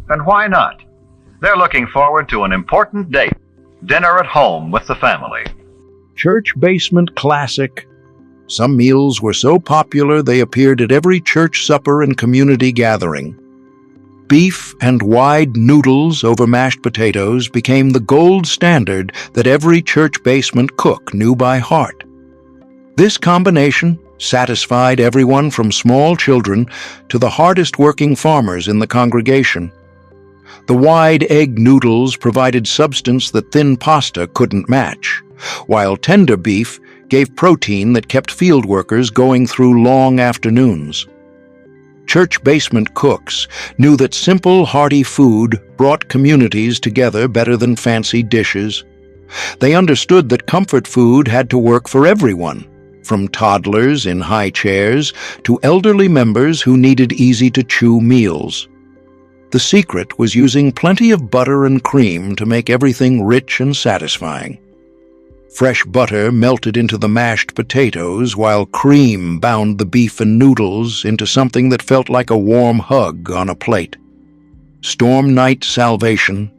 And why not? They're looking forward to an important date, dinner at home with the family. Church basement classic. Some meals were so popular they appeared at every church supper and community gathering. Beef and wide noodles over mashed potatoes became the gold standard that every church basement cook knew by heart. This combination satisfied everyone from small children to the hardest-working farmers in the congregation. The wide egg noodles provided substance that thin pasta couldn't match, while tender beef gave protein that kept field workers going through long afternoons. Church basement cooks knew that simple, hearty food brought communities together better than fancy dishes. They understood that comfort food had to work for everyone, from toddlers in high chairs to elderly members who needed easy-to-chew meals. The secret was using plenty of butter and cream to make everything rich and satisfying. Fresh butter melted into the mashed potatoes, while cream bound the beef and noodles into something that felt like a warm hug on a plate. Storm night salvation.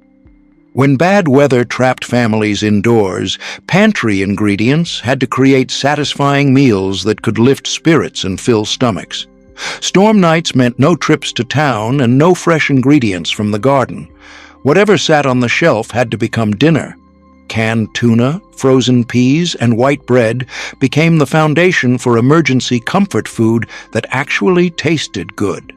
When bad weather trapped families indoors, pantry ingredients had to create satisfying meals that could lift spirits and fill stomachs. Storm nights meant no trips to town and no fresh ingredients from the garden. Whatever sat on the shelf had to become dinner. Canned tuna, frozen peas, and white bread became the foundation for emergency comfort food that actually tasted good.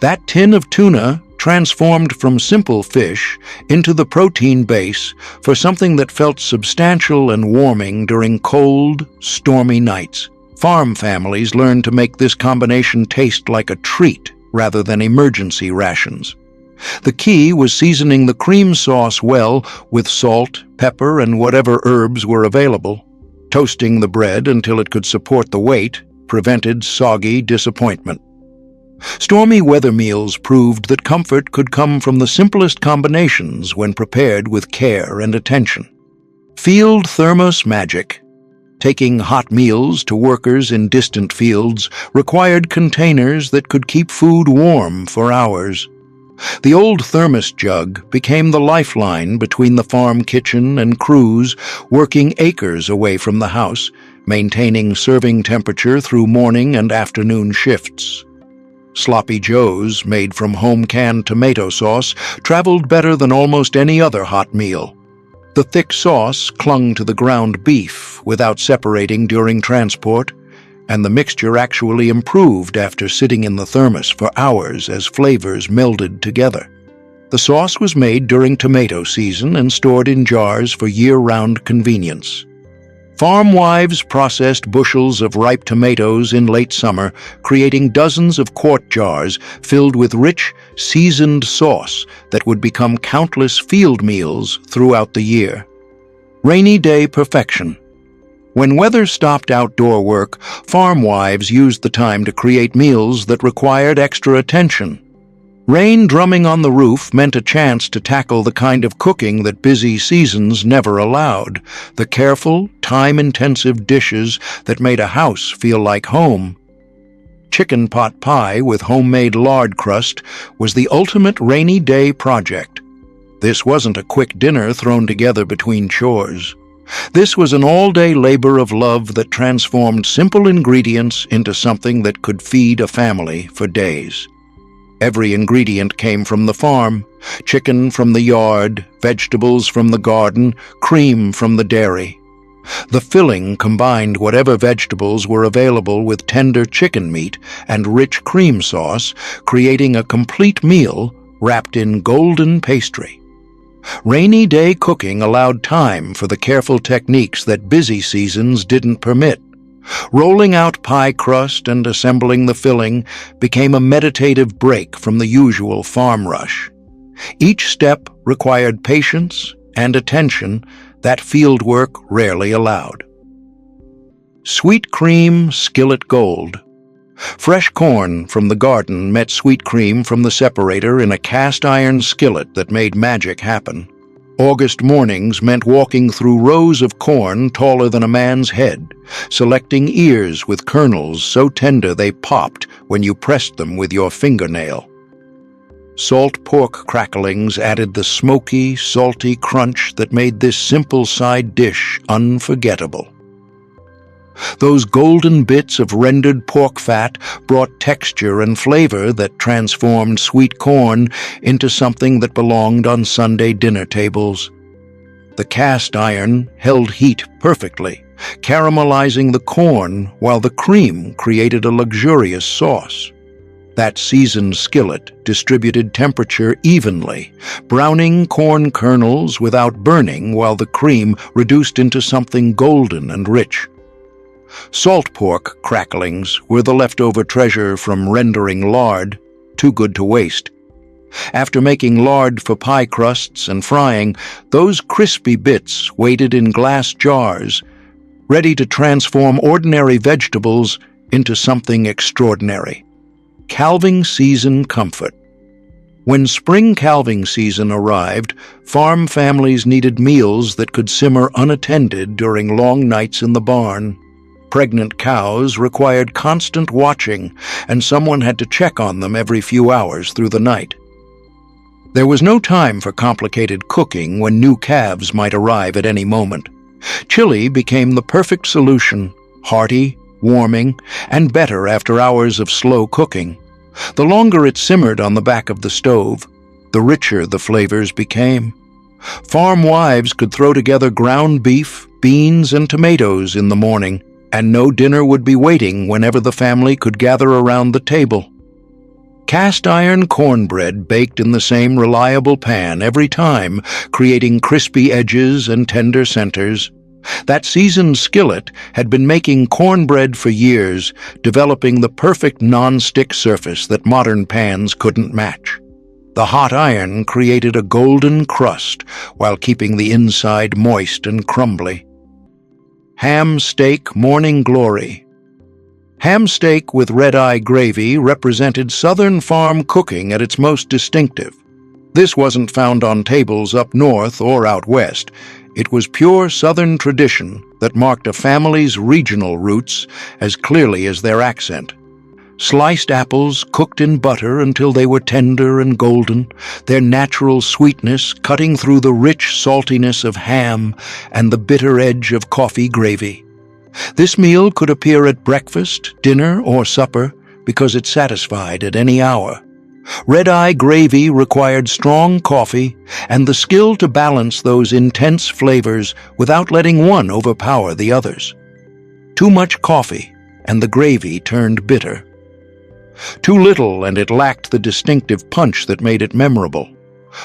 That tin of tuna transformed from simple fish into the protein base for something that felt substantial and warming during cold, stormy nights. Farm families learned to make this combination taste like a treat rather than emergency rations. The key was seasoning the cream sauce well with salt, pepper, and whatever herbs were available. Toasting the bread until it could support the weight prevented soggy disappointment. Stormy weather meals proved that comfort could come from the simplest combinations when prepared with care and attention. Field thermos magic. Taking hot meals to workers in distant fields required containers that could keep food warm for hours. The old thermos jug became the lifeline between the farm kitchen and crews working acres away from the house, maintaining serving temperature through morning and afternoon shifts. Sloppy Joes, made from home-canned tomato sauce, traveled better than almost any other hot meal. The thick sauce clung to the ground beef without separating during transport, and the mixture actually improved after sitting in the thermos for hours as flavors melded together. The sauce was made during tomato season and stored in jars for year-round convenience. Farm wives processed bushels of ripe tomatoes in late summer, creating dozens of quart jars filled with rich, seasoned sauce that would become countless field meals throughout the year. Rainy day perfection. When weather stopped outdoor work, farm wives used the time to create meals that required extra attention. Rain drumming on the roof meant a chance to tackle the kind of cooking that busy seasons never allowed, the careful, time-intensive dishes that made a house feel like home. Chicken pot pie with homemade lard crust was the ultimate rainy day project. This wasn't a quick dinner thrown together between chores. This was an all-day labor of love that transformed simple ingredients into something that could feed a family for days. Every ingredient came from the farm: chicken from the yard, vegetables from the garden, cream from the dairy. The filling combined whatever vegetables were available with tender chicken meat and rich cream sauce, creating a complete meal wrapped in golden pastry. Rainy day cooking allowed time for the careful techniques that busy seasons didn't permit. Rolling out pie crust and assembling the filling became a meditative break from the usual farm rush. Each step required patience and attention that fieldwork rarely allowed. Sweet cream skillet gold. Fresh corn from the garden met sweet cream from the separator in a cast-iron skillet that made magic happen. August mornings meant walking through rows of corn taller than a man's head, selecting ears with kernels so tender they popped when you pressed them with your fingernail. Salt pork cracklings added the smoky, salty crunch that made this simple side dish unforgettable. Those golden bits of rendered pork fat brought texture and flavor that transformed sweet corn into something that belonged on Sunday dinner tables. The cast iron held heat perfectly, caramelizing the corn while the cream created a luxurious sauce. That seasoned skillet distributed temperature evenly, browning corn kernels without burning while the cream reduced into something golden and rich. Salt pork cracklings were the leftover treasure from rendering lard, too good to waste. After making lard for pie crusts and frying, those crispy bits waited in glass jars, ready to transform ordinary vegetables into something extraordinary. Calving season comfort. When spring calving season arrived, farm families needed meals that could simmer unattended during long nights in the barn. Pregnant cows required constant watching, and someone had to check on them every few hours through the night. There was no time for complicated cooking when new calves might arrive at any moment. Chili became the perfect solution, hearty, warming, and better after hours of slow cooking. The longer it simmered on the back of the stove, the richer the flavors became. Farm wives could throw together ground beef, beans, and tomatoes in the morning, and no dinner would be waiting whenever the family could gather around the table. Cast iron cornbread baked in the same reliable pan every time, creating crispy edges and tender centers. That seasoned skillet had been making cornbread for years, developing the perfect non-stick surface that modern pans couldn't match. The hot iron created a golden crust while keeping the inside moist and crumbly. Ham steak morning glory. Ham steak with red-eye gravy represented Southern farm cooking at its most distinctive. This wasn't found on tables up north or out west. It was pure Southern tradition that marked a family's regional roots as clearly as their accent. Sliced apples cooked in butter until they were tender and golden, their natural sweetness cutting through the rich saltiness of ham and the bitter edge of coffee gravy. This meal could appear at breakfast, dinner, or supper because it satisfied at any hour. Red-eye gravy required strong coffee and the skill to balance those intense flavors without letting one overpower the others. Too much coffee, and the gravy turned bitter. Too little, and it lacked the distinctive punch that made it memorable.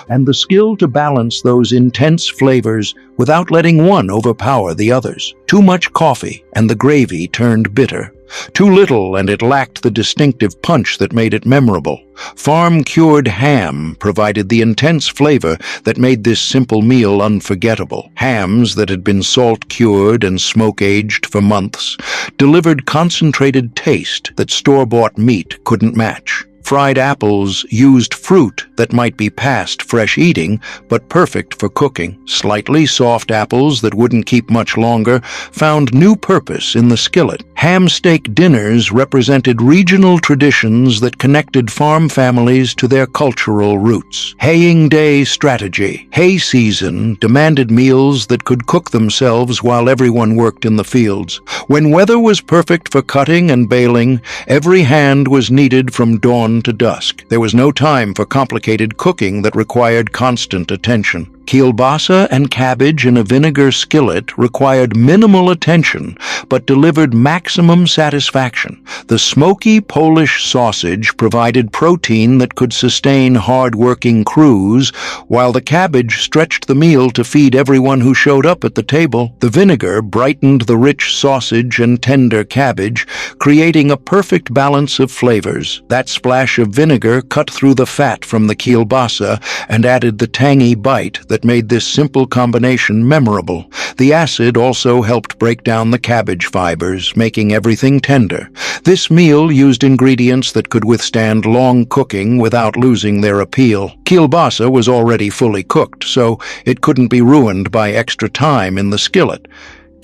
And the skill to balance those intense flavors without letting one overpower the others. Too much coffee, and the gravy turned bitter. Too little, and it lacked the distinctive punch that made it memorable. Farm-cured ham provided the intense flavor that made this simple meal unforgettable. Hams that had been salt-cured and smoke-aged for months delivered concentrated taste that store-bought meat couldn't match. Fried apples used fruit that might be past fresh eating, but perfect for cooking. Slightly soft apples that wouldn't keep much longer found new purpose in the skillet. Ham steak dinners represented regional traditions that connected farm families to their cultural roots. Haying day strategy. Hay season demanded meals that could cook themselves while everyone worked in the fields. When weather was perfect for cutting and baling, every hand was needed from dawn to dusk. There was no time for complicated cooking that required constant attention. Kielbasa and cabbage in a vinegar skillet required minimal attention, but delivered maximum satisfaction. The smoky Polish sausage provided protein that could sustain hard-working crews, while the cabbage stretched the meal to feed everyone who showed up at the table. The vinegar brightened the rich sausage and tender cabbage, creating a perfect balance of flavors. That splash of vinegar cut through the fat from the kielbasa and added the tangy bite that made this simple combination memorable. The acid also helped break down the cabbage fibers, making everything tender. This meal used ingredients that could withstand long cooking without losing their appeal. Kielbasa was already fully cooked, so it couldn't be ruined by extra time in the skillet.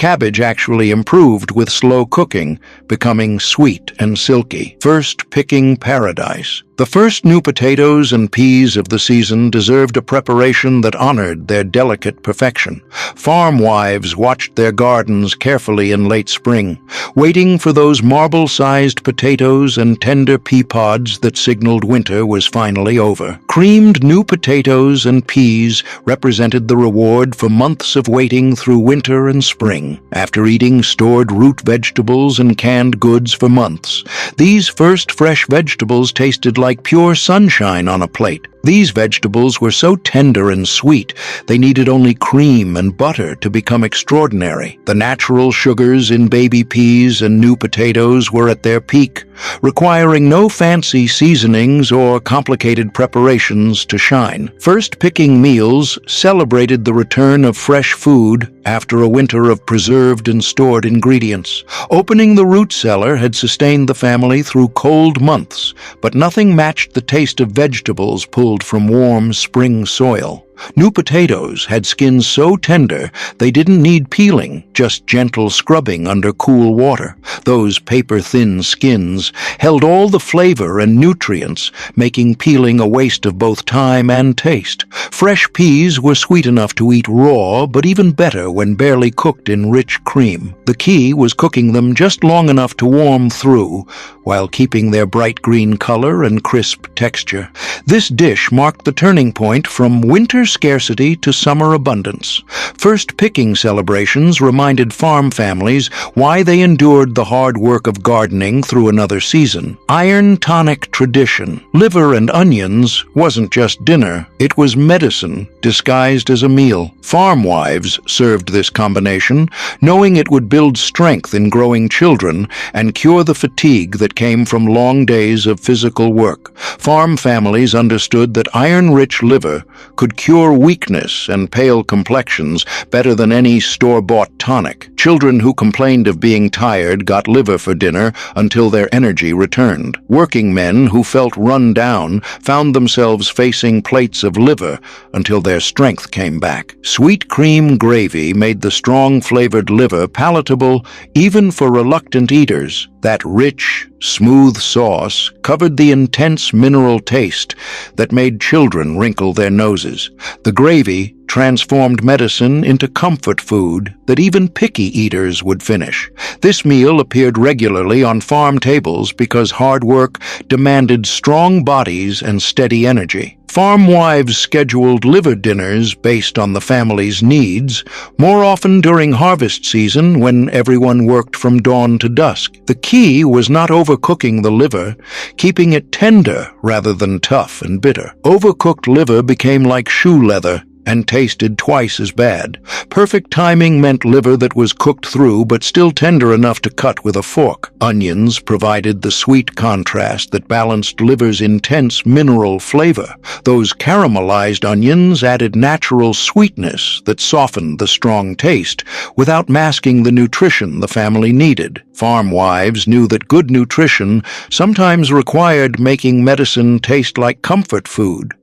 Cabbage actually improved with slow cooking, becoming sweet and silky. First picking paradise. The first new potatoes and peas of the season deserved a preparation that honored their delicate perfection. Farm wives watched their gardens carefully in late spring, waiting for those marble-sized potatoes and tender pea pods that signaled winter was finally over. Creamed new potatoes and peas represented the reward for months of waiting through winter and spring. After eating stored root vegetables and canned goods for months, these first fresh vegetables tasted like pure sunshine on a plate. These vegetables were so tender and sweet, they needed only cream and butter to become extraordinary. The natural sugars in baby peas and new potatoes were at their peak, requiring no fancy seasonings or complicated preparations to shine. First picking meals celebrated the return of fresh food after a winter of preserved and stored ingredients. Opening the root cellar had sustained the family through cold months, but nothing matched the taste of vegetables pulled from warm spring soil. New potatoes had skins so tender they didn't need peeling, just gentle scrubbing under cool water. Those paper-thin skins held all the flavor and nutrients, making peeling a waste of both time and taste. Fresh peas were sweet enough to eat raw, but even better when barely cooked in rich cream. The key was cooking them just long enough to warm through, while keeping their bright green color and crisp texture. This dish marked the turning point from winter scarcity to summer abundance. First picking celebrations reminded farm families why they endured the hard work of gardening through another season. Iron tonic tradition. Liver and onions wasn't just dinner, it was medicine disguised as a meal. Farm wives served this combination, knowing it would build strength in growing children and cure the fatigue that came from long days of physical work. Farm families understood that iron-rich liver could cure weakness and pale complexions better than any store-bought tonic. Children who complained of being tired got liver for dinner until their energy returned. Working men who felt run down found themselves facing plates of liver until their strength came back. Sweet cream gravy made the strong-flavored liver palatable even for reluctant eaters. That rich, smooth sauce covered the intense mineral taste that made children wrinkle their noses. The gravy transformed medicine into comfort food that even picky eaters would finish. This meal appeared regularly on farm tables because hard work demanded strong bodies and steady energy. Farm wives scheduled liver dinners based on the family's needs, more often during harvest season when everyone worked from dawn to dusk. The key was not overcooking the liver, keeping it tender rather than tough and bitter. Overcooked liver became like shoe leather and tasted twice as bad. Perfect timing meant liver that was cooked through but still tender enough to cut with a fork. Onions provided the sweet contrast that balanced liver's intense mineral flavor. Those caramelized onions added natural sweetness that softened the strong taste without masking the nutrition the family needed. Farm wives knew that good nutrition sometimes required making medicine taste like comfort food.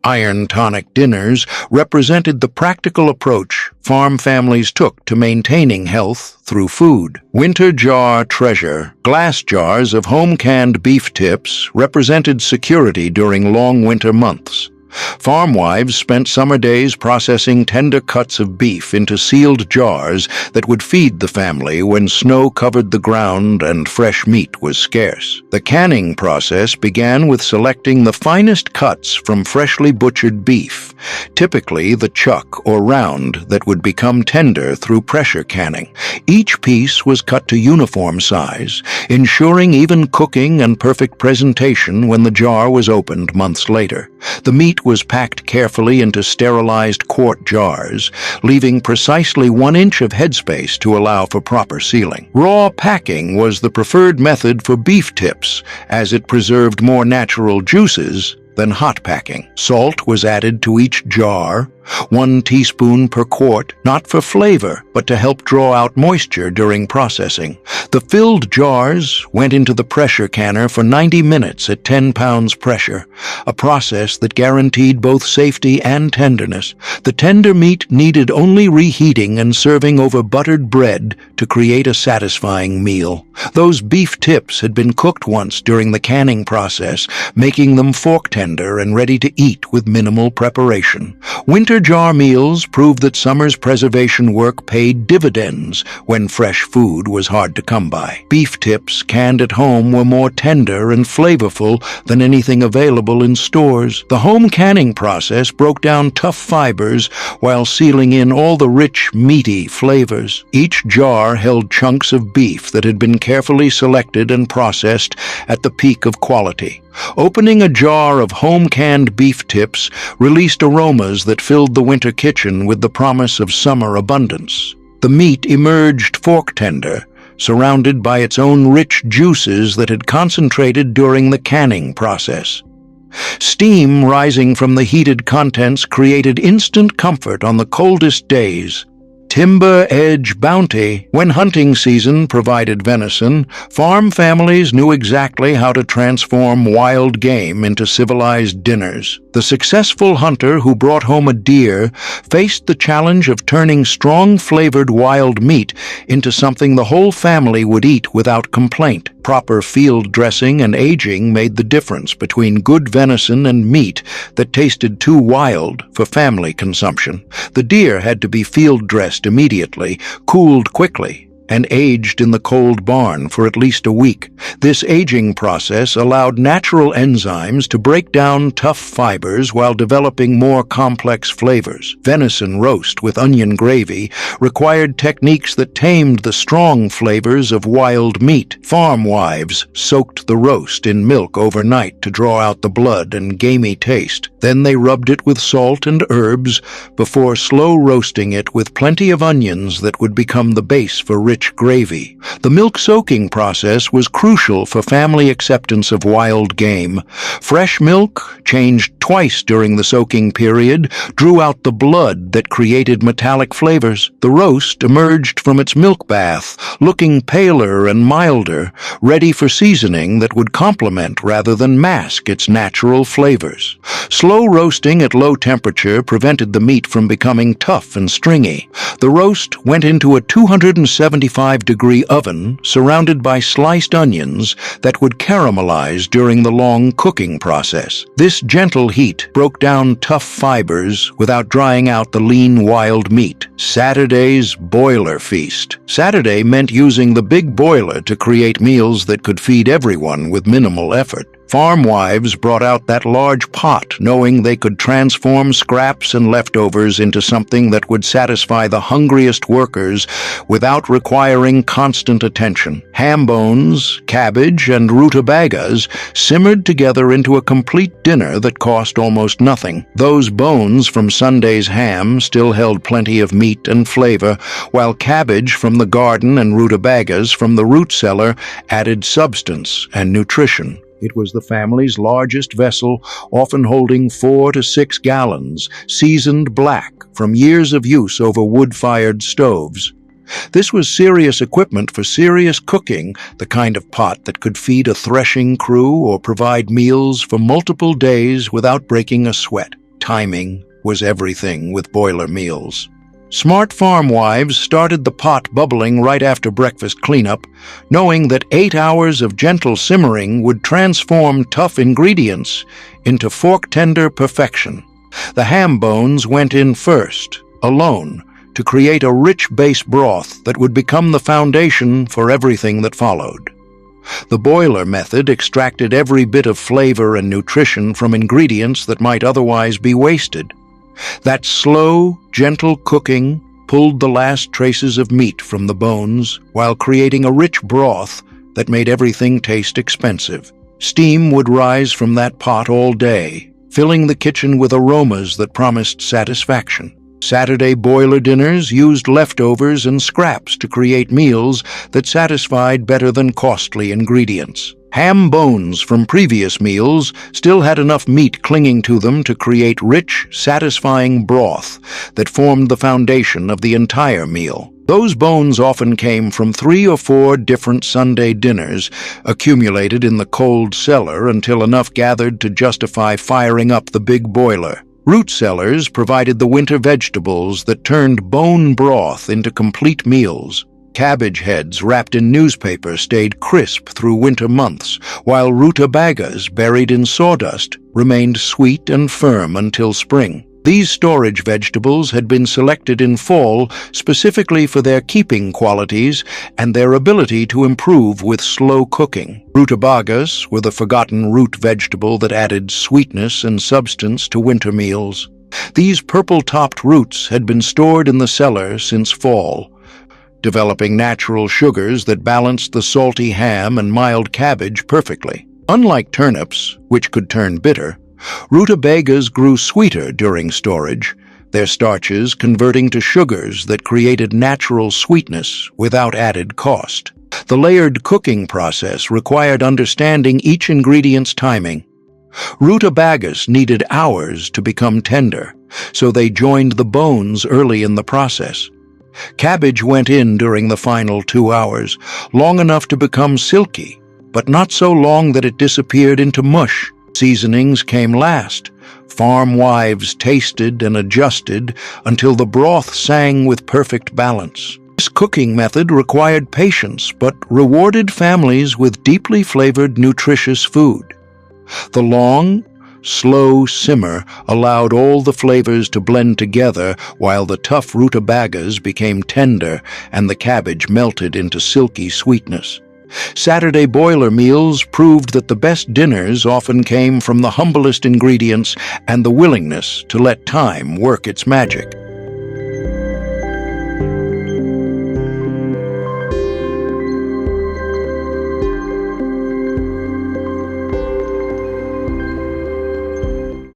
Iron tonic dinners represented the practical approach farm families took to maintaining health through food. Winter jar treasure. Glass jars of home-canned beef tips represented security during long winter months. Farm wives spent summer days processing tender cuts of beef into sealed jars that would feed the family when snow covered the ground and fresh meat was scarce. The canning process began with selecting the finest cuts from freshly butchered beef, typically the chuck or round that would become tender through pressure canning. Each piece was cut to uniform size, ensuring even cooking and perfect presentation when the jar was opened months later. The meat was packed carefully into sterilized quart jars, leaving precisely 1 inch of headspace to allow for proper sealing. Raw packing was the preferred method for beef tips, as it preserved more natural juices then hot packing. Salt was added to each jar, 1 teaspoon per quart, not for flavor, but to help draw out moisture during processing. The filled jars went into the pressure canner for 90 minutes at 10 pounds pressure, a process that guaranteed both safety and tenderness. The tender meat needed only reheating and serving over buttered bread to create a satisfying meal. Those beef tips had been cooked once during the canning process, making them fork tender and ready to eat with minimal preparation. Winter jar meals proved that summer's preservation work paid dividends when fresh food was hard to come by. Beef tips canned at home were more tender and flavorful than anything available in stores. The home canning process broke down tough fibers while sealing in all the rich, meaty flavors. Each jar held chunks of beef that had been carefully selected and processed at the peak of quality. Opening a jar of home-canned beef tips released aromas that filled the winter kitchen with the promise of summer abundance. The meat emerged fork tender, surrounded by its own rich juices that had concentrated during the canning process. Steam rising from the heated contents created instant comfort on the coldest days. Timber Edge Bounty. When hunting season provided venison, farm families knew exactly how to transform wild game into civilized dinners. The successful hunter who brought home a deer faced the challenge of turning strong-flavored wild meat into something the whole family would eat without complaint. Proper field dressing and aging made the difference between good venison and meat that tasted too wild for family consumption. The deer had to be field dressed immediately, cooled quickly, and aged in the cold barn for at least a week. This aging process allowed natural enzymes to break down tough fibers while developing more complex flavors. Venison roast with onion gravy required techniques that tamed the strong flavors of wild meat. Farm wives soaked the roast in milk overnight to draw out the blood and gamey taste. Then they rubbed it with salt and herbs before slow roasting it with plenty of onions that would become the base for rich gravy. The milk soaking process was crucial for family acceptance of wild game. Fresh milk, changed twice during the soaking period, drew out the blood that created metallic flavors. The roast emerged from its milk bath, looking paler and milder, ready for seasoning that would complement rather than mask its natural flavors. Slow roasting at low temperature prevented the meat from becoming tough and stringy. The roast went into a 275-degree oven surrounded by sliced onions that would caramelize during the long cooking process. This gentle heat broke down tough fibers without drying out the lean wild meat. Saturday's boiler feast. Saturday meant using the big boiler to create meals that could feed everyone with minimal effort. Farm wives brought out that large pot, knowing they could transform scraps and leftovers into something that would satisfy the hungriest workers without requiring constant attention. Ham bones, cabbage, and rutabagas simmered together into a complete dinner that cost almost nothing. Those bones from Sunday's ham still held plenty of meat and flavor, while cabbage from the garden and rutabagas from the root cellar added substance and nutrition. It was the family's largest vessel, often holding 4 to 6 gallons, seasoned black from years of use over wood-fired stoves. This was serious equipment for serious cooking, the kind of pot that could feed a threshing crew or provide meals for multiple days without breaking a sweat. Timing was everything with boiler meals. Smart farm wives started the pot bubbling right after breakfast cleanup, knowing that 8 hours of gentle simmering would transform tough ingredients into fork-tender perfection. The ham bones went in first, alone, to create a rich base broth that would become the foundation for everything that followed. The boiler method extracted every bit of flavor and nutrition from ingredients that might otherwise be wasted. That slow, gentle cooking pulled the last traces of meat from the bones while creating a rich broth that made everything taste expensive. Steam would rise from that pot all day, filling the kitchen with aromas that promised satisfaction. Saturday boiler dinners used leftovers and scraps to create meals that satisfied better than costly ingredients. Ham bones from previous meals still had enough meat clinging to them to create rich, satisfying broth that formed the foundation of the entire meal. Those bones often came from 3 or 4 different Sunday dinners, accumulated in the cold cellar until enough gathered to justify firing up the big boiler. Root cellars provided the winter vegetables that turned bone broth into complete meals. Cabbage heads wrapped in newspaper stayed crisp through winter months, while rutabagas buried in sawdust remained sweet and firm until spring. These storage vegetables had been selected in fall specifically for their keeping qualities and their ability to improve with slow cooking. Rutabagas were the forgotten root vegetable that added sweetness and substance to winter meals. These purple-topped roots had been stored in the cellar since fall, developing natural sugars that balanced the salty ham and mild cabbage perfectly. Unlike turnips, which could turn bitter, rutabagas grew sweeter during storage, their starches converting to sugars that created natural sweetness without added cost. The layered cooking process required understanding each ingredient's timing. Rutabagas needed hours to become tender, so they joined the bones early in the process. Cabbage went in during the final 2 hours, long enough to become silky, but not so long that it disappeared into mush. Seasonings came last. Farm wives tasted and adjusted until the broth sang with perfect balance. This cooking method required patience, but rewarded families with deeply flavored, nutritious food. The long, slow simmer allowed all the flavors to blend together while the tough rutabagas became tender and the cabbage melted into silky sweetness. Saturday boiler meals proved that the best dinners often came from the humblest ingredients and the willingness to let time work its magic.